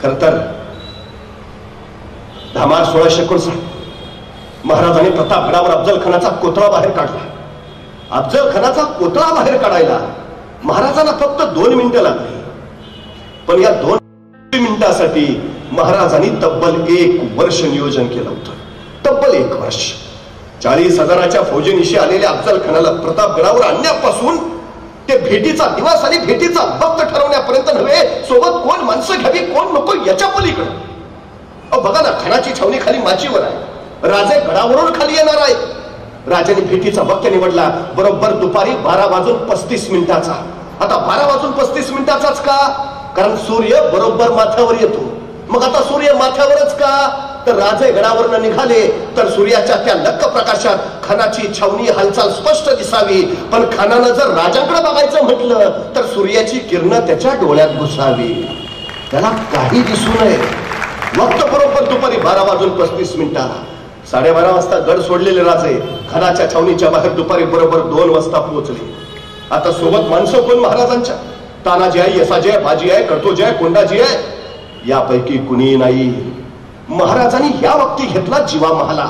खर तर 10 मार्च 1659 महाराजांनी प्रतापगडावर अफजल खानाचा कोतळा बाहेर काढला. अफजल खानाचा कोतळा बाहेर काढायला महाराजांना फक्त 2 मिनिटं लागली. पण या 2 मिनिटासाठी महाराजांनी तब्बल 1 वर्ष नियोजन केलं होतं. तब्बल 1 वर्ष 40,000च्या फौजेनिशी आलेल्या अफजल खानाला प्रतापगडावर आणण्यापासून ते भेटीचा दिवस आणि भेटीचा वक्त ठरवण्यापर्यंत नव्हे, सोबत कोण माणसं घ्यावी कोण नको याच्या पलीकडे. बघा ना, खानाची छावणी खाली माचीवर आहे, राजे गडावरून खाली येणार आहे. राजाने भेटीचा वक्त निवडला बरोबर दुपारी 12:35. आता 12:35 का? कारण सूर्य बरोबर माथ्यावर येतो. मग आता सूर्य माथ्यावरच का? तर राजे गडावरून निघाले तर सूर्याच्या त्या लक्क प्रकाशात खानाची छावणी हालचाल स्पष्ट दिसावी. पण खानानं जर राजांकडे बघायचं म्हटलं तर सूर्याची किरण त्याच्या डोळ्यात घुसावी, त्याला काही दिसू नये. वक्त बरोबर दुपारी 12:35. 12:30 वाजता गड सोडलेले राजे खानाच्या छावणीच्या बाहेर दुपारी बरोबर 2 वाजता पोहोचले. आता सोबत माणसं कोण महाराजांच्या? तानाजी आहे, यसाजी आहे, बाजी आहे, कडतोजी आहे, कोंडाजी आहे, यापैकी कुणी नाही. महाराजांनी या वक्ती घेतला जीवा महाला,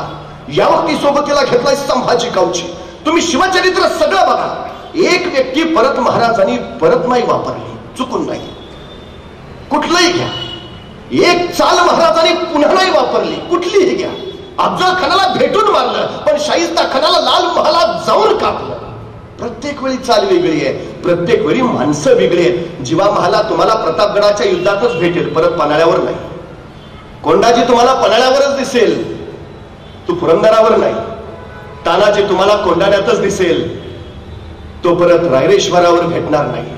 या वक्ती सोबतीला घेतलाय संभाजी कावची. तुम्ही शिवचरित्र सगळं बघा, एक व्यक्ती परत महाराजांनी परत नाही वापरली, चुकून नाही. कुठलंही घ्या, एक चाल महाराजांनी पुन्हा नाही वापरली, कुठलीही घ्या. अफजल खानाला भेटून मारलं, पण शाहिस्ता खानाला लाल महालात जाऊन कापलं. प्रत्येक वेळी चाल वेगळी आहे, प्रत्येक वेळी माणसं वेगळी आहेत. जीवा महाला तुम्हाला प्रतापगडाच्या युद्धातच भेटेल, परत पन्हाळ्यावर नाही. कोंडाजी तुम्हाला पन्हाळ्यावरच दिसेल, तू पुरंदरावर नाही. तानाजी तुम्हाला कोंढाण्यातच दिसेल, तो परत रायरेश्वरावर भेटणार नाही.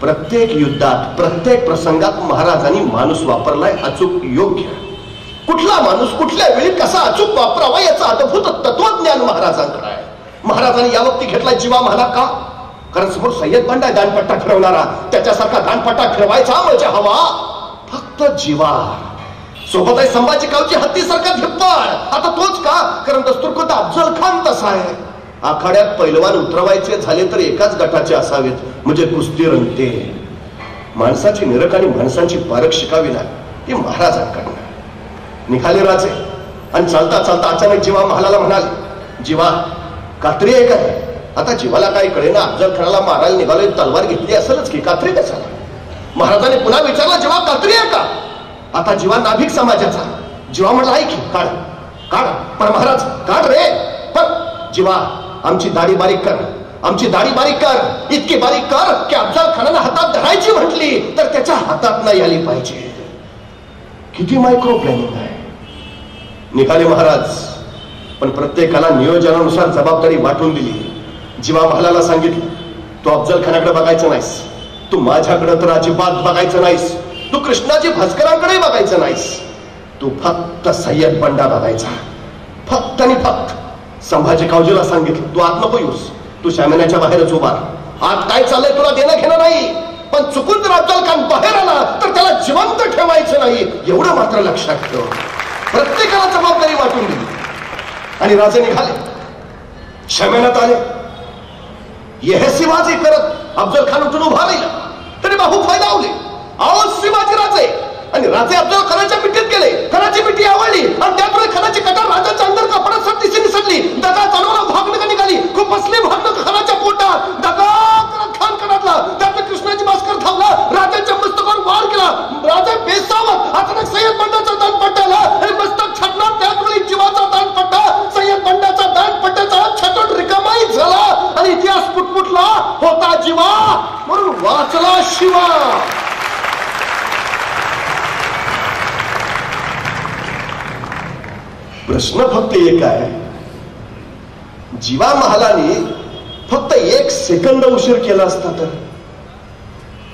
प्रत्येक युद्धात प्रत्येक प्रसंगात महाराजांनी माणूस वापरलाय अचूक योग्य. कुठला माणूस कुठल्या वेळी कसा अचूक वापरावा याचं अद्भुत तत्वज्ञान महाराजांकडे आहे. महाराजांनी या वक्ती घेतला जीवा महाला का? कारण समोर सय्यद बंडा दानपट्टा फिरवणारा, त्याच्यासारखा दानपट्टा फिरवायचा मजा हवा फक्त जीवा. सोबत आहे संभाजी कावची हत्तीसारखा धिप्पाड. आता तोच का? कारण दस्तूरखुद्द अफजल खान तसा आहे. आखाड्यात पैलवान उतरवायचे झाले तर एकाच गटाचे असावेत, म्हणजे कुस्ती रंगते. माणसाची निरख आणि माणसांची पारख शिकावी ना, ती महाराजांकडनं. निघाले राजे आणि चालता चालता अचानक जीवा महालाला म्हणाले, जीवा कात्री आहे काय? आता जीवाला काय कळेना, अफजल खानाला मारायला निघाले, तलवार घेतली असेलच की, कात्री कशाला? महाराजांनी पुन्हा विचारला, जीवा कात्री आहे का? आता जीवा नाभिक समाजाचा. जीवा म्हणला, आहे की, काढ काढ. पण महाराज काढ रे. पण जीवा आमची दाढी बारीक कर, आमची दाढी बारीक कर, इतकी बारीक कर की अफजल खानाला हातात धरायची म्हटली तर त्याच्या हातात नाही आली पाहिजे. किती मायक्रो प्लॅनिंग आहे. निघाले महाराज, पण प्रत्येकाला नियोजनानुसार जबाबदारी वाटून दिली. जीवा महालाला सांगितलं, तू अफजल खानाकडे बघायचं नाहीस, तू माझ्याकडे तर अजिबात बघायचं नाहीस, तू कृष्णाजी भास्करांकडे बघायचं नाहीस, तू फक्त सय्यद बंडा बघायचा, फक्त आणि फक्त. संभाजी कावजीला सांगितलं, तू आत नको येऊस, तू शामियानाच्या बाहेरच उभा. आत काय चाललंय तुला देणं घेणं नाही, पण चुकून जर अफजल खान बाहेर आला तर त्याला जिवंत ठेवायचं नाही, एवढं मात्र लक्षात ठेव. प्रत्येकाला जबाबदारी वाटून दिली आणि राजे निघाले. शामियानात आले. यह शिवाजी करत अफजल खान उठून उभा राहिला तरी बाहू फायदावले. आओ शिवाजी राजे. आणि राजे अफजल खानाच्या पिटीत गेले. खानाची पिटी आवडली आणि त्यामुळे खानाची कटार राजाच्या अंदर कपडात सरतीशी निसटली. दगा चालवून भागणं निघाली. खूप असली भागणं खानाच्या पोटात. दगा करत खान कडातला. त्यातलं कृष्णाजी भास्कर धावला. राजाच्या मस्तकावर वार केला. राजा बेसावत. अचानक सय्यद बंडाचा दान पट्टाला आणि मस्तक छाटणार. त्याचवेळी जीवाचा दान पट्टा सय्यद बंडाचा दान पट्ट्याचा छाटून रिकामाही झाला आणि इतिहास पुटपुटला. होता जीवा म्हणून वाचला शिवा. प्रश्न फक्त एक आहे, जीवा महालाने फक्त 1 सेकंद उशीर केला असता तर,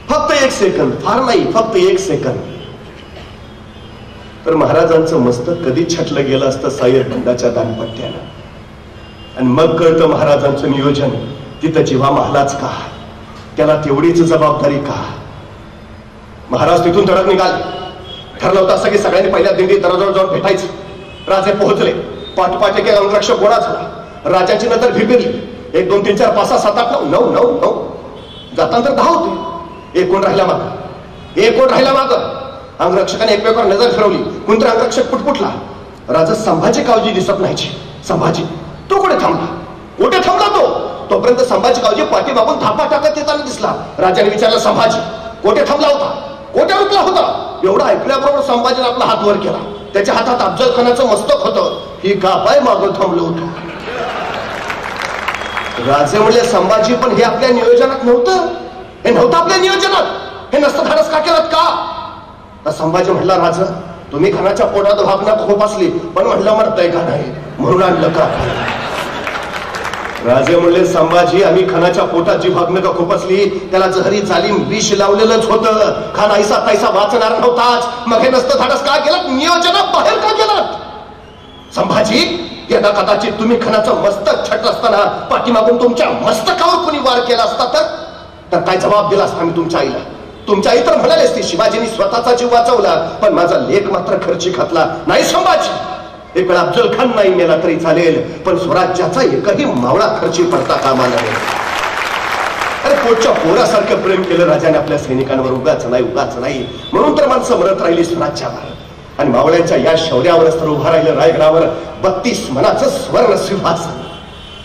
फक्त 1 सेकंद, फार नाही, फक्त 1 सेकंद, तर महाराजांचं मस्तक कधी छटलं गेलं असतं सय्यद बंडाच्या दानपट्ट्यानं. आणि मग कळतं महाराजांचं नियोजन तिथं जीवा महालाच का, त्याला तेवढीच जबाबदारी का. महाराज तिथून धडक निघाले. ठरलं होतं असं की सगळ्यांनी पहिल्या दिंडी दरजवळ जाऊन भेटायचं. राजे पोहोचले. पाठपाठ एक अंगरक्षक गोळा झाला. राजाची नजर भिरभिरली. 1 2 3 4 5 6 7 8 9 9 9 9 जाताना तर 10 होते. एक कोण राहिला माग, एक कोण राहिला माग. अंगरक्षकाने एकमेकावर नजर फिरवली. कोणतरी अंगरक्षक पुटपुटला. राजा संभाजी कावजी दिसत नाही. संभाजी तो कुठे थांबला? कुठे थांबला तो? तोपर्यंत संभाजी कावजी पाठीमागून धापा टाकत येताना दिसला. राजाने विचारलं, संभाजी कोठे थांबला होता? कोठे रुकला होता? एवढा ऐकल्याबरोबर संभाजीने आपला हात वर केला. त्याच्या हातात अफजल खानाचं मस्तक होतं. ही का पाय मागं थांबलो होतो. राजे म्हणले, संभाजी पण हे आपल्या नियोजनात नव्हतं. हे नव्हतं आपल्या नियोजनात. हे नसतं धाडस का केलं का? तर संभाजी म्हणला, राजा तुम्ही खानाच्या पोटात भावना खूप असली, पण म्हणलं मरतय का नाही म्हणून आणलं का? राजे म्हणले, संभाजी आम्ही खानाच्या पोटात जी भागणं का खूप असली त्याला जहरी जालिम विष लावलेलंच होतं. खान ऐसा तैसा वाचणार नव्हताच. मग हे नसतं धाडस का केलं? नियोजना बाहेर का केलं? संभाजी यदा कदाचित तुम्ही खानाचं मस्तक छट असताना पाठीमागून तुमच्या मस्तकावर कोणी वार केला असता तर काय जबाब दिला असता मी तुमच्या आईला? तुमच्या आई तर म्हणाली असती, शिवाजींनी स्वतःचा जीव वाचवला पण माझा लेख मात्र खर्ची घातला. नाही संभाजी, एक वेळा अफजल खान नाही मेला तरी चालेल, पण स्वराज्याचा एकही मावळा खर्ची पडता कामा नये. अरे पोटच्या पोरासारखं प्रेम केलं राजाने आपल्या सैनिकांवर. उगाच नाही म्हणून तर माणसं मरत राहिली स्वराज्यावर. आणि मावळ्यांच्या या शौर्यावरच तर उभा राहिलं रायगडावर 32 मनाचं स्वर्ण सिंहासन.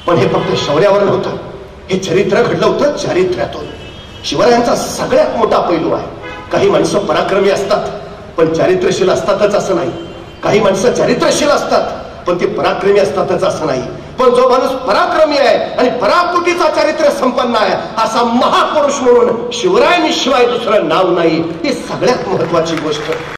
पण हे फक्त शौर्यावर नव्हतं, हे चरित्र घडलं होतं चारित्र्यातून. शिवरायांचा सगळ्यात मोठा पैलू आहे. काही माणसं पराक्रमी असतात पण चारित्र्यशील असतातच असं नाही. काही माणसं चारित्र्यशील असतात पण ते पराक्रमी असतातच असं नाही. पण जो माणूस पराक्रमी आहे आणि पराकुटीचा चारित्र्य संपन्न आहे असा महापुरुष म्हणून शिवरायांनी शिवाय दुसरं नाव नाही. ही सगळ्यात महत्वाची गोष्ट.